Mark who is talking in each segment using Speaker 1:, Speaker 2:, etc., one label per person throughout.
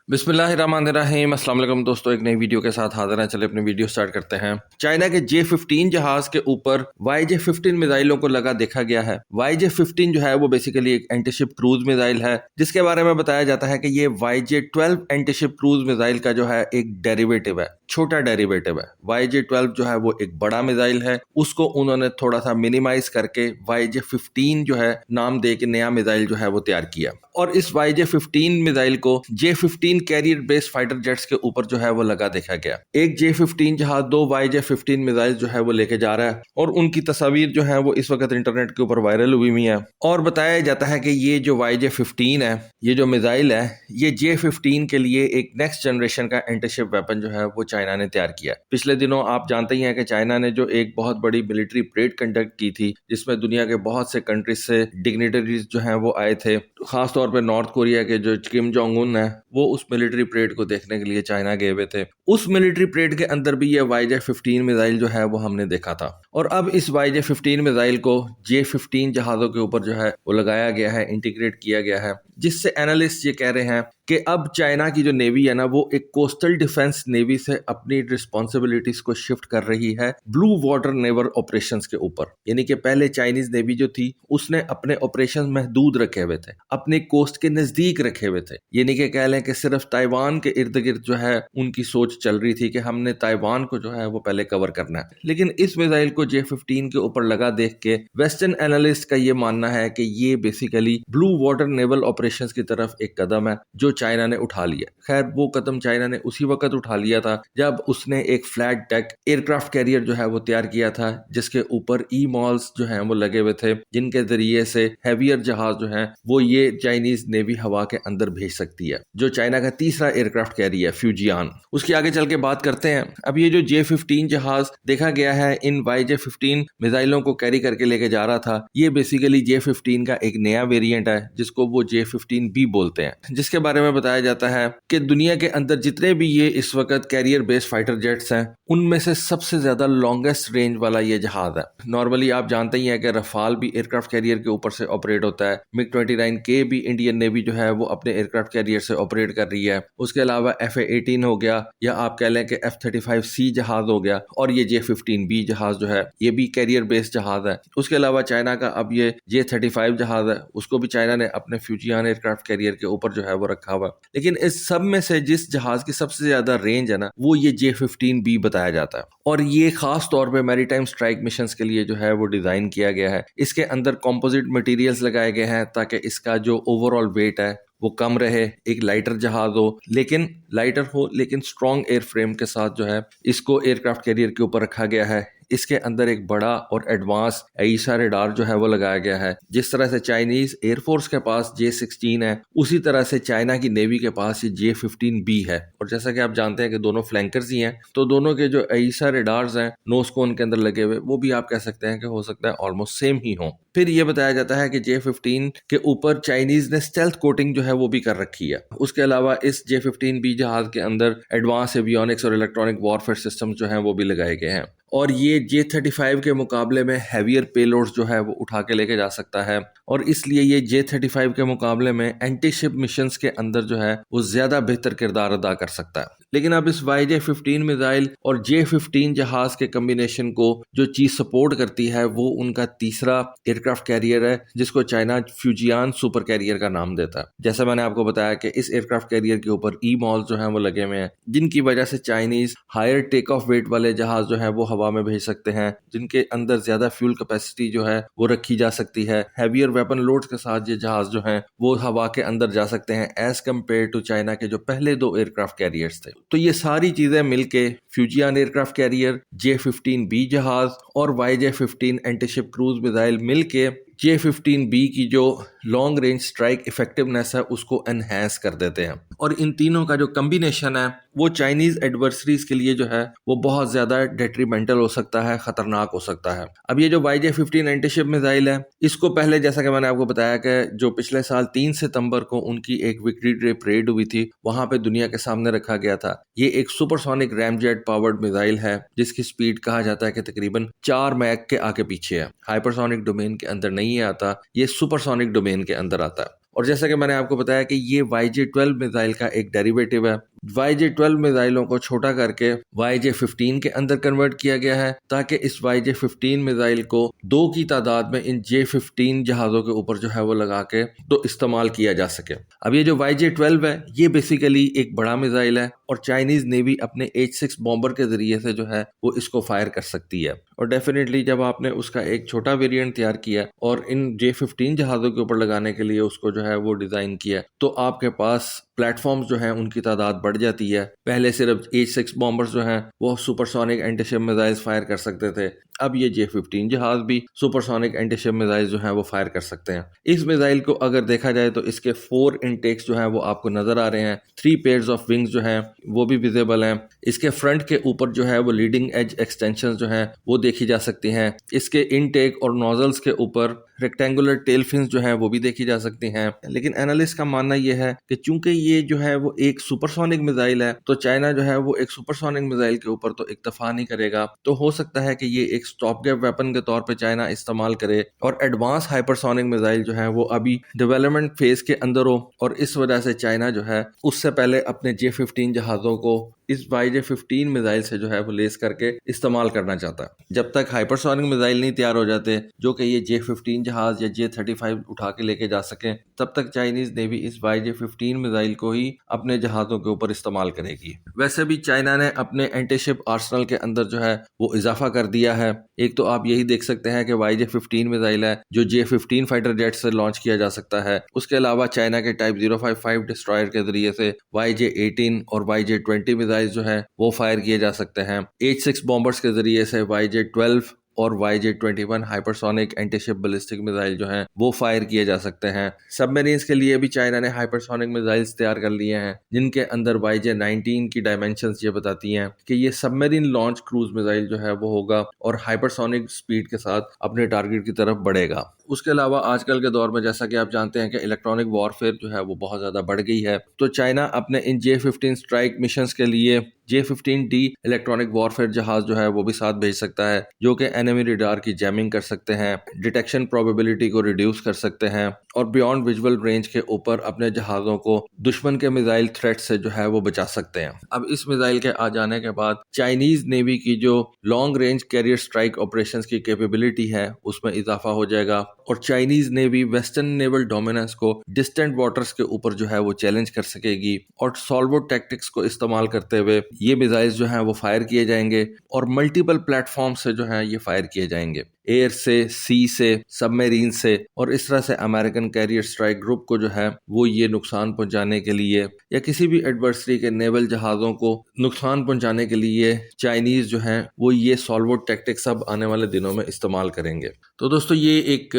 Speaker 1: बिस्मिल्लाहिर्रहमानिर्रहीम। अस्सलाम वालेकुम दोस्तों, एक नई वीडियो के साथ हाजिर हैं। चले अपनी वीडियो स्टार्ट करते हैं। चाइना के J-15 जहाज के ऊपर YJ-15 मिसाइलों को लगा देखा गया है। YJ-15 जो है वो बेसिकली एक एंटीशिप क्रूज मिसाइल है, जिसके बारे में बताया जाता है कि ये YJ-12 एंटीशिप क्रूज मिसाइल का जो है एक डेरिवेटिव है, छोटा डेरिवेटिव है। YJ-12 जो है वो एक बड़ा मिसाइल है, उसको उन्होंने थोड़ा सा मिनिमाइज करके YJ-15 जो है नाम दे के नया मिसाइल जो है वो तैयार किया। और इस YJ-15 मिसाइल को J-15 career based fighter jets के ऊपर जो है वो लगा देखा गया। एक J-15 जहाज 2 YJ-15 मिसाइल जो है वो लेके जा रहा है और उनकी तस्वीर जो है वो इस वक्त इंटरनेट के ऊपर वायरल हुई हुई है। और बताया जाता है कि ये जो YJ-15 है, ये जो मिसाइल है, ये J-15 के लिए एक नेक्स्ट जनरेशन का एंटीशिप वेपन जो है वो चाइना ने तैयार किया। पिछले दिनों आप जानते ही हैं कि चाइना ने जो एक बहुत बड़ी मिलिट्री परेड कंडक्ट की थी, जिसमें दुनिया के बहुत से कंट्रीज से डिग्निटरीज जो हैं वो आए थे। खासतौर पे नॉर्थ कोरिया के जो किम जोंग उन है, वो उस मिलिट्री परेड को देखने के लिए चाइना गए हुए थे। उस मिलिट्री परेड के अंदर भी ये YJ-15 मिसाइल जो है वो हमने देखा था। और अब इस YJ-15 मिसाइल को J-15 जहाजों के ऊपर जो है वो लगाया गया है, इंटीग्रेट किया गया है, जिससे एनालिस्ट ये कह रहे हैं कि अब चाइना की जो नेवी है ना, वो एक कोस्टल डिफेंस नेवी से अपनी रिस्पॉन्सिबिलिटीज को शिफ्ट कर रही है ब्लू वाटर नेवल ऑपरेशंस के ऊपर। यानी कि पहले चाइनीज नेवी जो थी उसने अपने ऑपरेशन महदूद रखे हुए थे, अपने कोस्ट के नजदीक रखे हुए थे। यानी कि कह लें कि सिर्फ ताइवान के इर्द गिर्द जो है उनकी सोच चल रही थी कि हमने ताइवान को जो है वो पहले कवर करना है। लेकिन इस मिसाइल को J-15 के ऊपर लगा देख के वेस्टर्न एनालिस्ट का ये मानना है कि ये basically blue water naval operations की तरफ एक कदम है जो चाइना ने उठा लिया। खैर, वो कदम चाइना ने उसी वक्त उठा लिया था जब उसने एक फ्लैट डेक एयरक्राफ्ट कैरियर जो है वो तैयार किया था, जिसके ऊपर ई-मॉल्स जो हैं वो लगे हुए थे, जिनके जरिए से हैवियर जहाज जो है वो ये चाइनीज नेवी हवा के अंदर भेज सकती है। जो चाइना का तीसरा एयरक्राफ्ट कैरियर है फ्यूजियान, उसकी आगे चल के बात करते हैं। अब ये जो J-15 जहाज देखा गया है इन YJ-15 मिसाइलों को कैरी करके लेके जा रहा था, ये बेसिकली J-15 का एक नया वेरिएंट है जिसको वो J-15B बोलते हैं, जिसके बारे में बताया जाता है कि दुनिया के अंदर जितने भी ये इस वक्त कैरियर बेस्ड फाइटर जेट्स हैं, उनमें से सबसे ज्यादा लॉन्गेस्ट रेंज वाला ये जहाज है। नॉर्मली आप जानते ही हैं कि रफाल भी एयरक्राफ्ट कैरियर के ऊपर से ऑपरेट होता है, MiG-29K भी इंडियन नेवी जो है वो अपने एयरक्राफ्ट कैरियर से ऑपरेट कर रही है। उसके अलावा FA-18 हो गया, या आप कह लें कि F-35C जहाज हो गया, और ये J-15B जहाज जो है ये भी कैरियर बेस्ड जहाज है। उसके अलावा चाइना का अब ये J-35 जहाज है, उसको भी चाइना ने अपने फ्यूजियान एयरक्राफ्ट कैरियर के ऊपर जो है वो रखा हुआ। लेकिन इस सब में से जिस जहाज की सबसे ज्यादा रेंज है ना, वो ये J-15B बताया जाता है। और ये खास तौर पे मैरीटाइम स्ट्राइक मिशंस के लिए जो है वो डिजाइन किया गया है। इसके अंदर कंपोजिट मटेरियल्स लगाए गए हैं ताकि इसका जो ओवरऑल वेट है वो कम रहे। एक लाइटर जहाज हो, लेकिन स्ट्रॉन्ग एयर फ्रेम के साथ जो है इसको एयरक्राफ्ट कैरियर के ऊपर रखा गया है। इसके अंदर एक बड़ा और एडवांस AESA रेडार जो है वो लगाया गया है। जिस तरह से चाइनीज एयरफोर्स के पास J-16 है, उसी तरह से चाइना की नेवी के पास ये J-15B है। और जैसा कि आप जानते हैं कि दोनों फ्लैंकर्स ही हैं, तो दोनों के जो AESA रेडार्स हैं नोज कोन के अंदर लगे हुए, वो भी आप कह सकते हैं कि हो सकता है ऑलमोस्ट सेम ही हो। फिर ये बताया जाता है कि J-15 के ऊपर चाइनीज ने स्टेल्थ कोटिंग जो है वो भी कर रखी है। उसके अलावा इस J-15B जहाज के अंदर एडवांस एवियोनिक्स और इलेक्ट्रॉनिक वॉरफेयर सिस्टम जो है वो भी लगाए गए हैं। और ये J-35 के मुकाबले में हैवियर पेलोड्स जो है वो उठा के लेके जा सकता है, और इसलिए ये J-35 के मुकाबले में एंटी शिप मिशंस के अंदर जो है वो ज्यादा बेहतर किरदार अदा कर सकता है। लेकिन अब इस YJ-15 मिसाइल और J-15 जहाज के कम्बिनेशन को जो चीज सपोर्ट करती है वो उनका तीसरा एयरक्राफ्ट कैरियर है, जिसको चाइना फ्यूजियान सुपर कैरियर का नाम देता है। जैसा मैंने आपको बताया कि इस एयरक्राफ्ट कैरियर के ऊपर ई-मॉल्स जो है वो लगे हुए हैं, जिनकी वजह से Chinese higher take off weight वाले जहाज जो है वो हवा में भेज सकते हैं, जिनके अंदर ज्यादा फ्यूल कैपेसिटी जो है वो रखी जा सकती है। हैवियर वेपन लोड्स के साथ ये जहाज जो हैं वो हवा के अंदर जा सकते हैं एज कम्पेयर टू चाइना के जो पहले 2 एयरक्राफ्ट कैरियर्स थे। तो ये सारी चीजें मिलके फ्यूजियान एयरक्राफ्ट कैरियर, J-15B जहाज और YJ-15 एंटीशिप क्रूज मिसाइल मिलके J-15B की जो लॉन्ग रेंज स्ट्राइक इफेक्टिवनेस है उसको एनहेंस कर देते हैं। और इन तीनों का जो कम्बिनेशन है वो चाइनीज एडवर्सरीज के लिए जो है वो बहुत ज्यादा डेट्रीमेंटल हो सकता है, खतरनाक हो सकता है। अब ये जो YJ-15 एंटीशिप मिसाइल है, इसको पहले जैसा कि मैंने आपको बताया कि जो पिछले साल 3 सितंबर को उनकी एक विक्ट्री डे परेड हुई थी, वहां पे दुनिया के सामने रखा गया था। ये एक सुपरसोनिक रैमजेट पावर्ड मिसाइल है, जिसकी स्पीड कहा जाता है कि तकरीबन 4 मैक के आगे पीछे है। हाइपरसोनिक डोमेन के अंदर नहीं आता, ये सुपरसोनिक डोमेन के अंदर आता है। और जैसा कि मैंने आपको बताया कि ये YJ-12 मिसाइल का एक डेरिवेटिव है। YJ-12 मिसाइलों को छोटा करके YJ-15 के अंदर कन्वर्ट किया गया है ताकि इस YJ-15 मिसाइल को 2 की तादाद में इन J-15 जहाज़ों के ऊपर जो है वो लगा के तो इस्तेमाल किया जा सके। अब ये जो YJ-12 है ये बेसिकली एक बड़ा मिसाइल है और चाइनीज़ नेवी अपने H-6 बॉम्बर के ज़रिए से जो है वो इसको फायर कर सकती है। और डेफिनेटली जब आपने उसका एक छोटा वेरिएंट तैयार किया और इन J-15 जहाज़ों के ऊपर लगाने के लिए उसको जो है वो डिज़ाइन किया तो आपके पास प्लेटफॉर्म्स जो हैं उनकी तादाद बढ़ जाती है। पहले सिर्फ H-6 बॉम्बर्स जो हैं वो सुपरसोनिक एंटीशिप मिसाइल्स फायर कर सकते थे, अब ये J-15 जहाज भी सुपरसोनिक एंटीशिप मिसाइल्स जो हैं वो फायर कर सकते हैं। इस मिसाइल को अगर देखा जाए तो इसके 4 इनटेक्स जो हैं वो आपको नजर आ रहे हैं, 3 पेयर्स ऑफ विंग्स जो हैं वो भी विजिबल हैं। इसके फ्रंट के ऊपर जो है वो लीडिंग एज एक्सटेंशन जो हैं वो देखी जा सकती हैं। इसके इनटेक और नोजल्स के ऊपर रेक्टेंगुलर टेल फिन्स जो हैं वो भी देखी जा सकती हैं। लेकिन एनालिस्ट का मानना यह है कि चूंकि ये जो है वो एक सुपरसोनिक मिसाइल है तो चाइना जो है वो एक सुपरसोनिक मिसाइल के ऊपर तो इक्तफा नहीं करेगा, तो हो सकता है कि ये एक स्टॉप गैप वेपन के तौर पे चाइना इस्तेमाल करे और एडवांस हाइपरसोनिक मिसाइल जो है वो अभी डेवलपमेंट फेज के अंदर हो और इस वजह से चाइना जो है उससे पहले अपने J-15 जहाज़ों को इस YJ-15 मिसाइल से जो है वो लेस करके इस्तेमाल करना चाहता है। जब तक हाइपरसोनिक मिसाइल नहीं तैयार हो जाते जो कि ये J-15 जहाज या J-35 उठा के लेके जा सकें, तब तक चाइनीज नेवी इस YJ-15 मिसाइल को ही अपने जहाज़ों के ऊपर इस्तेमाल करेगी। वैसे भी चाइना ने अपने एंटीशिप आर्सनल के अंदर जो है वो इजाफा कर दिया है। एक तो आप यही देख सकते हैं कि YJ-15 मिसाइल है जो J-15 फाइटर जेट से लॉन्च किया जा सकता है। उसके अलावा चाइना के टाइप 055 डिस्ट्रॉयर के जरिए से YJ-18 और YJ-20 मिसाइल जो है वो फायर किए जा सकते हैं। H-6 बॉम्बर्स के जरिए से YJ-12 और YJ-21 hypersonic antiship ballistic missile जो हैं वो फायर किए जा सकते हैं। सबमरीन्स के लिए भी चाइना ने हाइपरसोनिक मिसाइल्स तैयार कर लिए हैं जिनके अंदर YJ-19 की डायमेंशंस ये बताती हैं कि ये सबमरीन लॉन्च क्रूज मिसाइल जो है वो होगा और हाइपरसोनिक स्पीड के साथ अपने टारगेट की तरफ बढ़ेगा। उसके अलावा आजकल के दौर में जैसा कि आप जानते हैं कि इलेक्ट्रॉनिक वॉरफेयर जो है वो बहुत ज़्यादा बढ़ गई है, तो चाइना अपने इन J-15 स्ट्राइक मिशंस के लिए J-15D इलेक्ट्रॉनिक वॉरफेयर जहाज जो है वो भी साथ भेज सकता है जो कि एनिमी रडार की जैमिंग कर सकते हैं, डिटेक्शन प्रोबेबिलिटी को रिड्यूस कर सकते हैं और बियॉन्ड विजुअल रेंज के ऊपर अपने जहाज़ों को दुश्मन के मिसाइल थ्रेट से जो है वो बचा सकते हैं। अब इस मिसाइल के आ जाने के बाद चाइनीज नेवी की जो long range carrier strike operations की कैपेबिलिटी है उसमें इजाफा हो जाएगा और Chinese navy western naval dominance को डिस्टेंट वाटर्स के ऊपर जो है वो चैलेंज कर सकेगी और सॉल्वो टैक्टिक्स को इस्तेमाल करते हुए ये मिसाइल्स जो हैं वो फायर किए जाएंगे और मल्टीपल प्लेटफॉर्म से जो है ये फायर किए जाएंगे, एयर से, सी से, सबमरीन से, और इस तरह से अमेरिकन कैरियर स्ट्राइक ग्रुप को जो है वो ये नुकसान पहुंचाने के लिए या किसी भी एडवर्सरी के नेवल जहाज़ों को नुकसान पहुंचाने के लिए चाइनीज जो है वो ये सॉल्वो टैक्टिक्स अब आने वाले दिनों में इस्तेमाल करेंगे। तो दोस्तों ये एक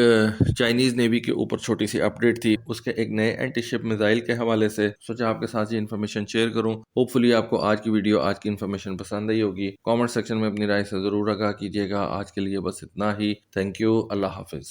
Speaker 1: चाइनीज नेवी के ऊपर छोटी सी अपडेट थी उसके एक नए एंटीशिप मिसाइल के हवाले से, सोचा आपके साथ ये इन्फॉर्मेशन शेयर करूं। होपफुली आपको आज की वीडियो, आज की इन्फॉर्मेशन पसंद आई होगी। कमेंट सेक्शन में अपनी राय से जरूर आगाह कीजिएगा। आज के लिए बस इतना ही। Thank you. Allah Hafiz.